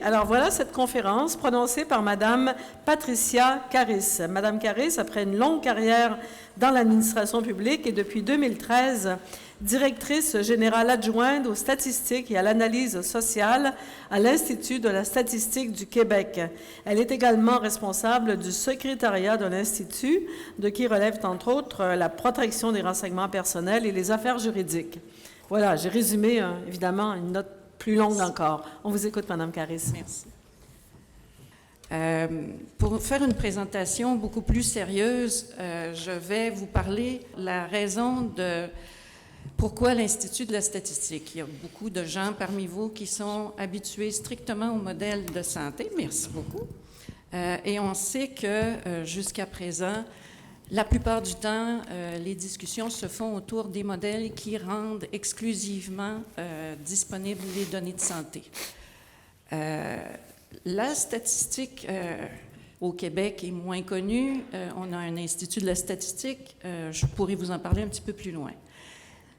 Alors voilà cette conférence prononcée par Madame Patricia Caris. Madame Caris, après une longue carrière dans l'administration publique et depuis 2013, directrice générale adjointe aux statistiques et à l'analyse sociale à l'Institut de la statistique du Québec. Elle est également responsable du secrétariat de l'Institut, de qui relèvent entre autres la protection des renseignements personnels et les affaires juridiques. Voilà, j'ai résumé évidemment une note plus longue encore. On vous écoute, Madame Caris. Merci. Pour faire une présentation beaucoup plus sérieuse, je vais vous parler de la raison de pourquoi l'Institut de la statistique. Il y a beaucoup de gens parmi vous qui sont habitués strictement au modèle de santé. Merci beaucoup. Et on sait que jusqu'à présent, la plupart du temps, les discussions se font autour des modèles qui rendent exclusivement disponibles les données de santé. La statistique au Québec est moins connue. On a un institut de la statistique. Je pourrais vous en parler un petit peu plus loin.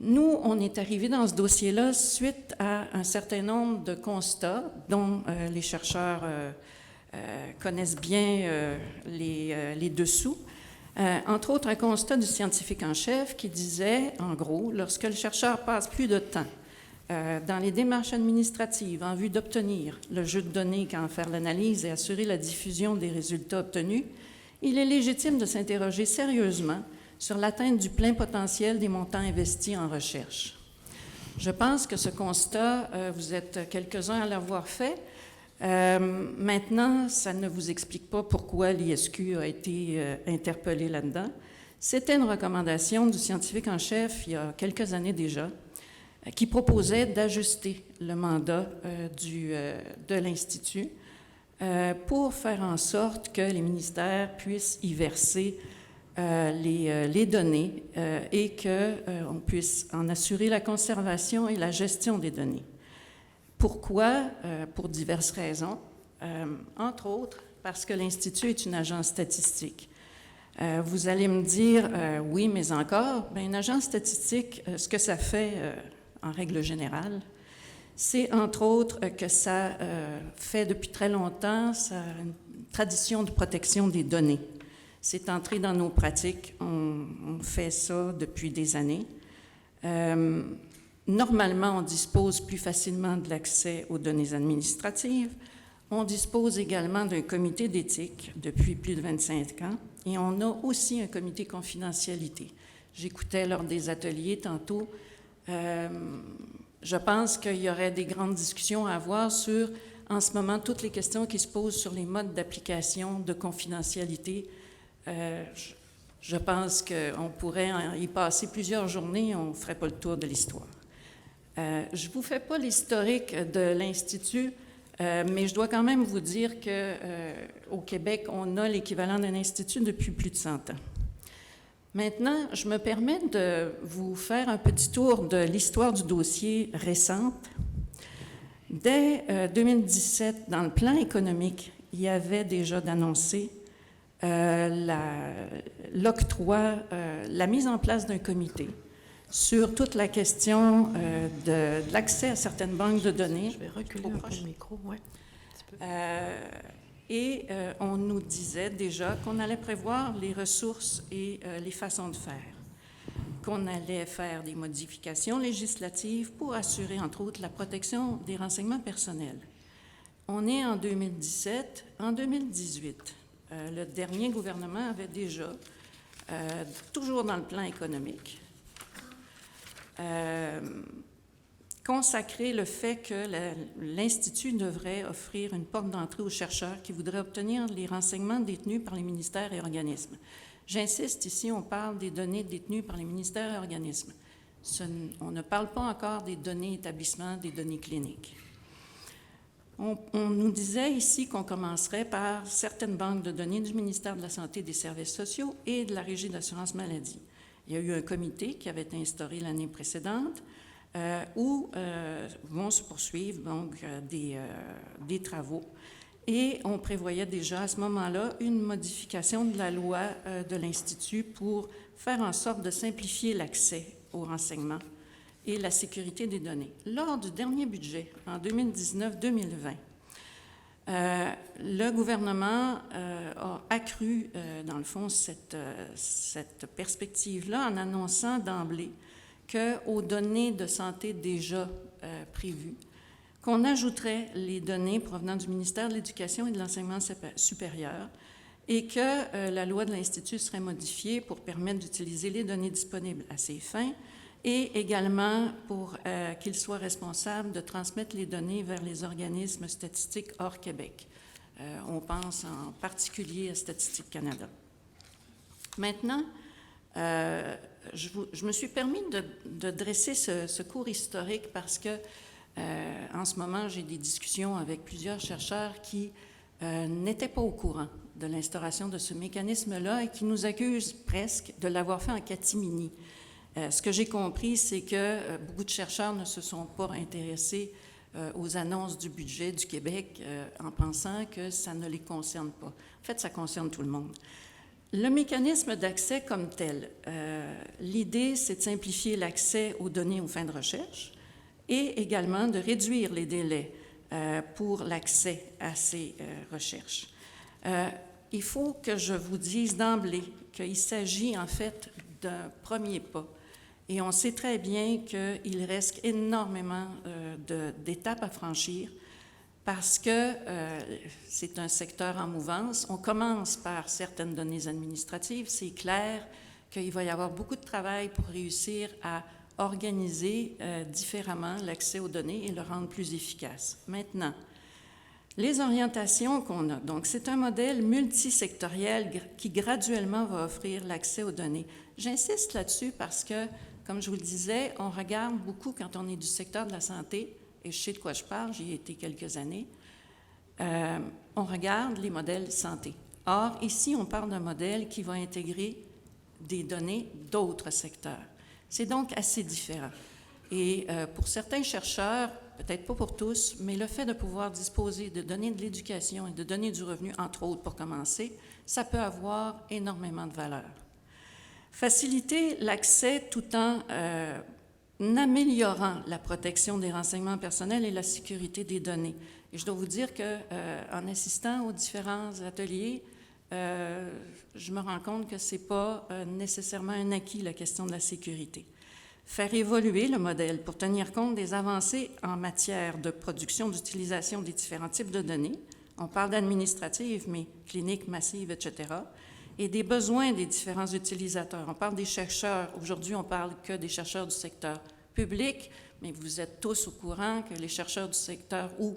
Nous, on est arrivé dans ce dossier-là suite à un certain nombre de constats dont les chercheurs connaissent bien les dessous. Entre autres, un constat du scientifique en chef qui disait, en gros, lorsque le chercheur passe plus de temps dans les démarches administratives en vue d'obtenir le jeu de données qu'en faire l'analyse et assurer la diffusion des résultats obtenus, il est légitime de s'interroger sérieusement sur l'atteinte du plein potentiel des montants investis en recherche. Je pense que ce constat, vous êtes quelques-uns à l'avoir fait. Maintenant, ça ne vous explique pas pourquoi l'ISQ a été interpellé là-dedans. C'était une recommandation du scientifique en chef il y a quelques années déjà, qui proposait d'ajuster le mandat de l'Institut pour faire en sorte que les ministères puissent y verser les données et qu'on puisse en assurer la conservation et la gestion des données. Pourquoi? Pour diverses raisons. Entre autres, parce que l'Institut est une agence statistique. Vous allez me dire, oui, mais encore, bien, une agence statistique, ce que ça fait en règle générale, c'est entre autres que ça fait depuis très longtemps une tradition de protection des données. C'est entré dans nos pratiques, on fait ça depuis des années. Normalement, on dispose plus facilement de l'accès aux données administratives. On dispose également d'un comité d'éthique depuis plus de 25 ans et on a aussi un comité confidentialité. J'écoutais lors des ateliers tantôt. Je pense qu'il y aurait des grandes discussions à avoir sur, en ce moment, toutes les questions qui se posent sur les modes d'application de confidentialité. Je pense qu'on pourrait y passer plusieurs journées, on ne ferait pas le tour de l'histoire. Je ne vous fais pas l'historique de l'Institut, mais je dois quand même vous dire qu'au Québec, on a l'équivalent d'un institut depuis plus de 100 ans. Maintenant, je me permets de vous faire un petit tour de l'histoire du dossier récente. Dès 2017, dans le plan économique, il y avait déjà d'annoncer l'octroi, la mise en place d'un comité sur toute la question de l'accès à certaines banques de données. Je vais reculer un peu le micro, oui. On nous disait déjà qu'on allait prévoir les ressources et les façons de faire, qu'on allait faire des modifications législatives pour assurer, entre autres, la protection des renseignements personnels. On est en 2017. En 2018, le dernier gouvernement avait déjà, toujours dans le plan économique, consacrer le fait que l'Institut devrait offrir une porte d'entrée aux chercheurs qui voudraient obtenir les renseignements détenus par les ministères et organismes. J'insiste, ici, on parle des données détenues par les ministères et organismes. On ne parle pas encore des données établissements, des données cliniques. On nous disait ici qu'on commencerait par certaines banques de données du ministère de la Santé et des Services sociaux et de la Régie d'assurance maladie. Il y a eu un comité qui avait été instauré l'année précédente où vont se poursuivre donc, des travaux. Et on prévoyait déjà à ce moment-là une modification de la loi de l'Institut pour faire en sorte de simplifier l'accès aux renseignements et la sécurité des données. Lors du dernier budget, en 2019-2020, Le gouvernement a accru, dans le fond, cette perspective-là en annonçant d'emblée qu'aux données de santé déjà prévues, qu'on ajouterait les données provenant du ministère de l'Éducation et de l'Enseignement supérieur et que la loi de l'Institut serait modifiée pour permettre d'utiliser les données disponibles à ces fins et également pour qu'il soit responsable de transmettre les données vers les organismes statistiques hors Québec. On pense en particulier à Statistique Canada. Maintenant, je me suis permis de dresser ce cours historique parce que en ce moment, j'ai des discussions avec plusieurs chercheurs qui n'étaient pas au courant de l'instauration de ce mécanisme-là et qui nous accusent presque de l'avoir fait en catimini. Ce que j'ai compris, c'est que beaucoup de chercheurs ne se sont pas intéressés aux annonces du budget du Québec en pensant que ça ne les concerne pas. En fait, ça concerne tout le monde. Le mécanisme d'accès comme tel, l'idée, c'est de simplifier l'accès aux données aux fins de recherche et également de réduire les délais pour l'accès à ces recherches. Il faut que je vous dise d'emblée qu'il s'agit en fait d'un premier pas. Et on sait très bien qu'il reste énormément d'étapes à franchir parce que c'est un secteur en mouvance. On commence par certaines données administratives. C'est clair qu'il va y avoir beaucoup de travail pour réussir à organiser différemment l'accès aux données et le rendre plus efficace. Maintenant, les orientations qu'on a. Donc, c'est un modèle multisectoriel qui graduellement va offrir l'accès aux données. J'insiste là-dessus parce que, comme je vous le disais, on regarde beaucoup quand on est du secteur de la santé, et je sais de quoi je parle, j'y ai été quelques années, on regarde les modèles santé. Or, ici, on parle d'un modèle qui va intégrer des données d'autres secteurs. C'est donc assez différent. Et pour certains chercheurs, peut-être pas pour tous, mais le fait de pouvoir disposer de données de l'éducation et de données du revenu, entre autres pour commencer, ça peut avoir énormément de valeur. Faciliter l'accès tout en améliorant la protection des renseignements personnels et la sécurité des données. Et je dois vous dire qu'en assistant aux différents ateliers, je me rends compte que ce n'est pas nécessairement un acquis, la question de la sécurité. Faire évoluer le modèle pour tenir compte des avancées en matière de production, d'utilisation des différents types de données, on parle d'administrative, mais clinique, massive, etc., et des besoins des différents utilisateurs. On parle des chercheurs. Aujourd'hui, on parle que des chercheurs du secteur public, mais vous êtes tous au courant que les chercheurs du secteur ou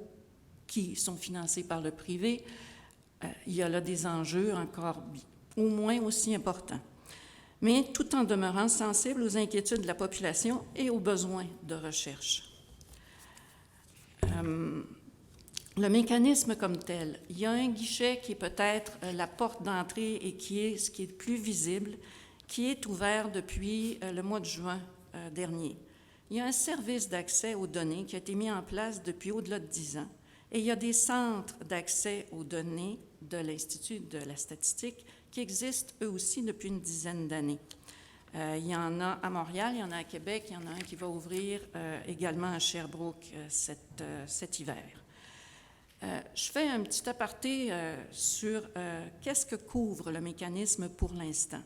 qui sont financés par le privé, il y a là des enjeux encore au moins aussi importants, mais tout en demeurant sensible aux inquiétudes de la population et aux besoins de recherche. Le mécanisme comme tel, il y a un guichet qui est peut-être la porte d'entrée et qui est ce qui est le plus visible, qui est ouvert depuis le mois de juin dernier. Il y a un service d'accès aux données qui a été mis en place depuis au-delà de 10 ans. Et il y a des centres d'accès aux données de l'Institut de la statistique qui existent eux aussi depuis une dizaine d'années. Il y en a à Montréal, il y en a à Québec, il y en a un qui va ouvrir également à Sherbrooke cet hiver. Je fais un petit aparté sur qu'est-ce que couvre le mécanisme pour l'instant.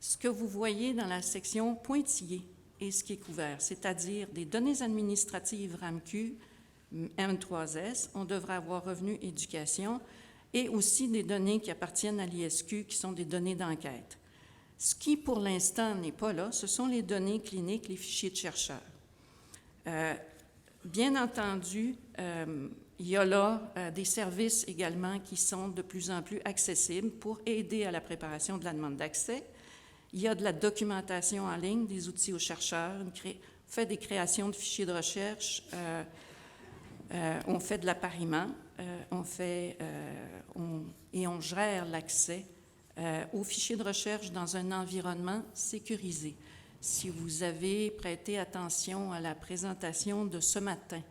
Ce que vous voyez dans la section pointillée est ce qui est couvert, c'est-à-dire des données administratives RAMQ, M3S, on devrait avoir revenu éducation, et aussi des données qui appartiennent à l'ISQ, qui sont des données d'enquête. Ce qui, pour l'instant, n'est pas là, ce sont les données cliniques, les fichiers de chercheurs. Bien entendu, il y a là des services également qui sont de plus en plus accessibles pour aider à la préparation de la demande d'accès. Il y a de la documentation en ligne, des outils aux chercheurs, on fait des créations de fichiers de recherche, on fait de l'appariement, et on gère l'accès aux fichiers de recherche dans un environnement sécurisé. Si vous avez prêté attention à la présentation de ce matin,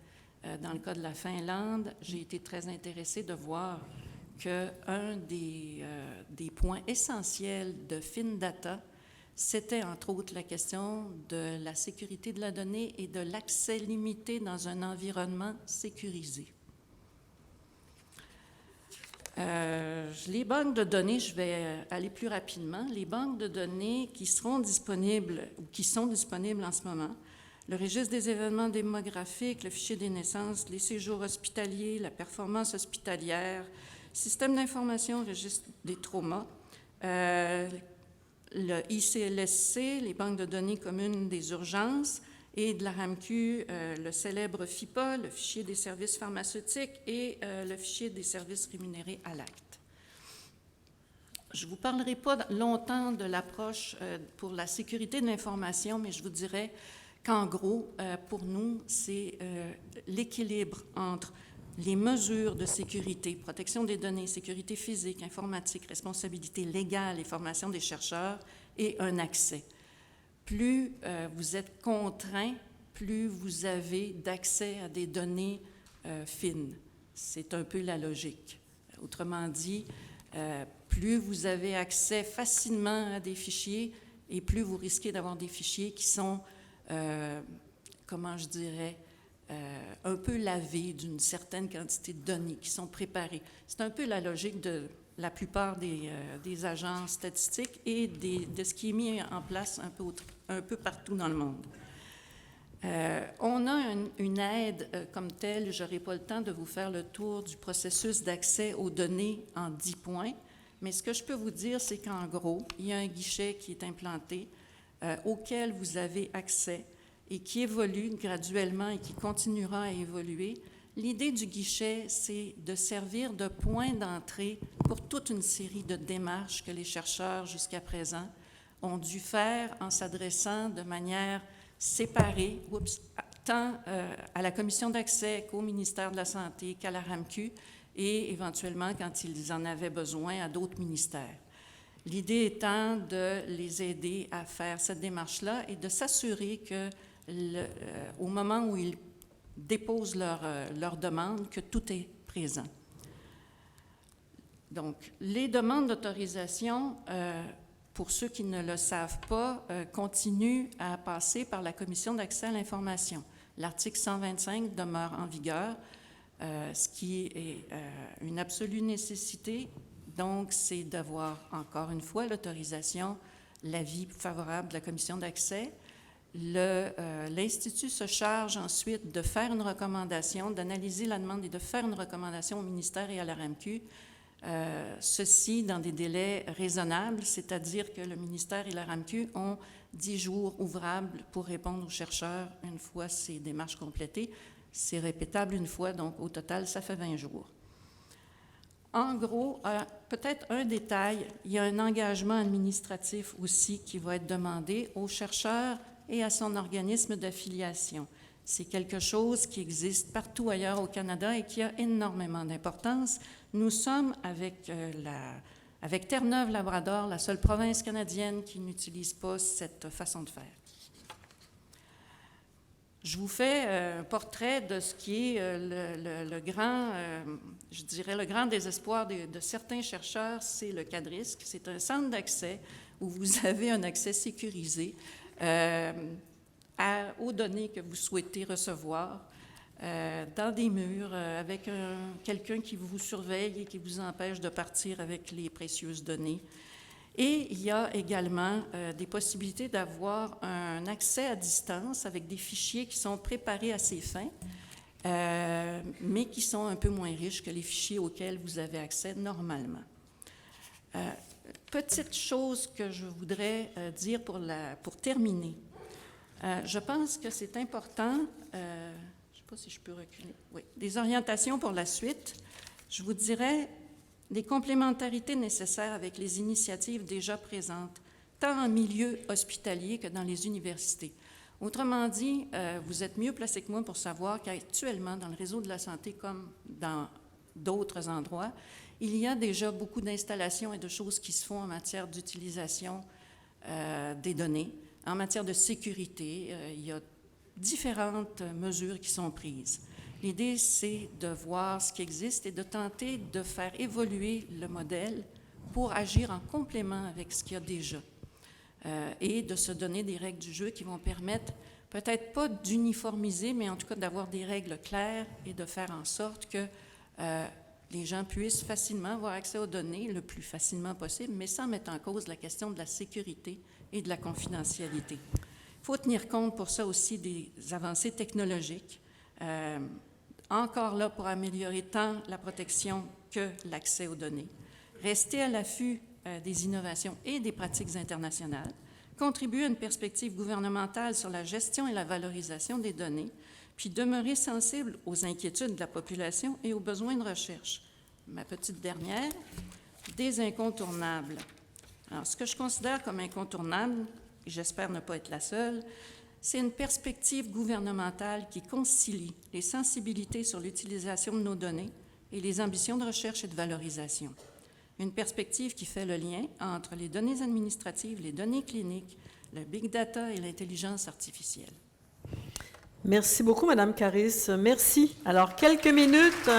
dans le cas de la Finlande, j'ai été très intéressée de voir qu'un des points essentiels de FinData, c'était entre autres la question de la sécurité de la donnée et de l'accès limité dans un environnement sécurisé. Les banques de données, je vais aller plus rapidement. Les banques de données qui seront disponibles ou qui sont disponibles en ce moment, le registre des événements démographiques, le fichier des naissances, les séjours hospitaliers, la performance hospitalière, système d'information, registre des traumas, le ICLSC, les banques de données communes des urgences, et de la RAMQ, le célèbre FIPA, le fichier des services pharmaceutiques et le fichier des services rémunérés à l'acte. Je ne vous parlerai pas longtemps de l'approche pour la sécurité de l'information, mais je vous dirais qu'en gros, pour nous, c'est l'équilibre entre les mesures de sécurité, protection des données, sécurité physique, informatique, responsabilité légale et formation des chercheurs et un accès. Plus vous êtes contraint, plus vous avez d'accès à des données fines. C'est un peu la logique. Autrement dit, plus vous avez accès facilement à des fichiers et plus vous risquez d'avoir des fichiers qui sont, comment je dirais, un peu lavés d'une certaine quantité de données, qui sont préparées. C'est un peu la logique de la plupart des agences statistiques et de ce qui est mis en place un peu partout dans le monde. On a une aide comme telle. Je n'aurai pas le temps de vous faire le tour du processus d'accès aux données en 10 points, mais ce que je peux vous dire, c'est qu'en gros, il y a un guichet qui est implanté auquel vous avez accès et qui évolue graduellement et qui continuera à évoluer. L'idée du guichet, c'est de servir de point d'entrée pour toute une série de démarches que les chercheurs, jusqu'à présent, ont dû faire en s'adressant de manière séparée, tant à la Commission d'accès qu'au ministère de la Santé, qu'à la RAMQ, et éventuellement, quand ils en avaient besoin, à d'autres ministères. L'idée étant de les aider à faire cette démarche-là et de s'assurer que, au moment où ils déposent leur demande, que tout est présent. Donc, les demandes d'autorisation, pour ceux qui ne le savent pas, continuent à passer par la Commission d'accès à l'information. L'article 125 demeure en vigueur, ce qui est une absolue nécessité. Donc, c'est d'avoir, encore une fois, l'autorisation, l'avis favorable de la Commission d'accès. L'Institut se charge ensuite de faire une recommandation, d'analyser la demande et de faire une recommandation au ministère et à la RAMQ, ceci dans des délais raisonnables, c'est-à-dire que le ministère et la RAMQ ont 10 jours ouvrables pour répondre aux chercheurs une fois ces démarches complétées. C'est répétable une fois, donc au total, ça fait 20 jours. En gros, peut-être un détail, il y a un engagement administratif aussi qui va être demandé aux chercheurs et à son organisme d'affiliation. C'est quelque chose qui existe partout ailleurs au Canada et qui a énormément d'importance. Nous sommes, avec Terre-Neuve-Labrador, la seule province canadienne qui n'utilise pas cette façon de faire. Je vous fais un portrait de ce qui est le grand, je dirais, le grand désespoir de certains chercheurs, c'est le CADRISC. C'est un centre d'accès où vous avez un accès sécurisé aux données que vous souhaitez recevoir dans des murs avec quelqu'un qui vous surveille et qui vous empêche de partir avec les précieuses données. Et il y a également des possibilités d'avoir un accès à distance avec des fichiers qui sont préparés à ces fins, mais qui sont un peu moins riches que les fichiers auxquels vous avez accès normalement. Petite chose que je voudrais dire pour terminer. Je pense que c'est important, je ne sais pas si je peux reculer, oui, des orientations pour la suite. Je vous dirais des complémentarités nécessaires avec les initiatives déjà présentes, tant en milieu hospitalier que dans les universités. Autrement dit, vous êtes mieux placé que moi pour savoir qu'actuellement, dans le réseau de la santé comme dans d'autres endroits, il y a déjà beaucoup d'installations et de choses qui se font en matière d'utilisation des données. En matière de sécurité, il y a différentes mesures qui sont prises. L'idée, c'est de voir ce qui existe et de tenter de faire évoluer le modèle pour agir en complément avec ce qu'il y a déjà et de se donner des règles du jeu qui vont permettre, peut-être pas d'uniformiser, mais en tout cas d'avoir des règles claires et de faire en sorte que les gens puissent facilement avoir accès aux données le plus facilement possible, mais sans mettre en cause la question de la sécurité et de la confidentialité. Il faut tenir compte pour ça aussi des avancées technologiques, encore là pour améliorer tant la protection que l'accès aux données, rester à l'affût des innovations et des pratiques internationales, contribuer à une perspective gouvernementale sur la gestion et la valorisation des données, puis demeurer sensible aux inquiétudes de la population et aux besoins de recherche. Ma petite dernière, des incontournables. Alors, ce que je considère comme incontournable, et j'espère ne pas être la seule, c'est une perspective gouvernementale qui concilie les sensibilités sur l'utilisation de nos données et les ambitions de recherche et de valorisation. Une perspective qui fait le lien entre les données administratives, les données cliniques, le big data et l'intelligence artificielle. Merci beaucoup, Madame Caris. Merci. Alors, quelques minutes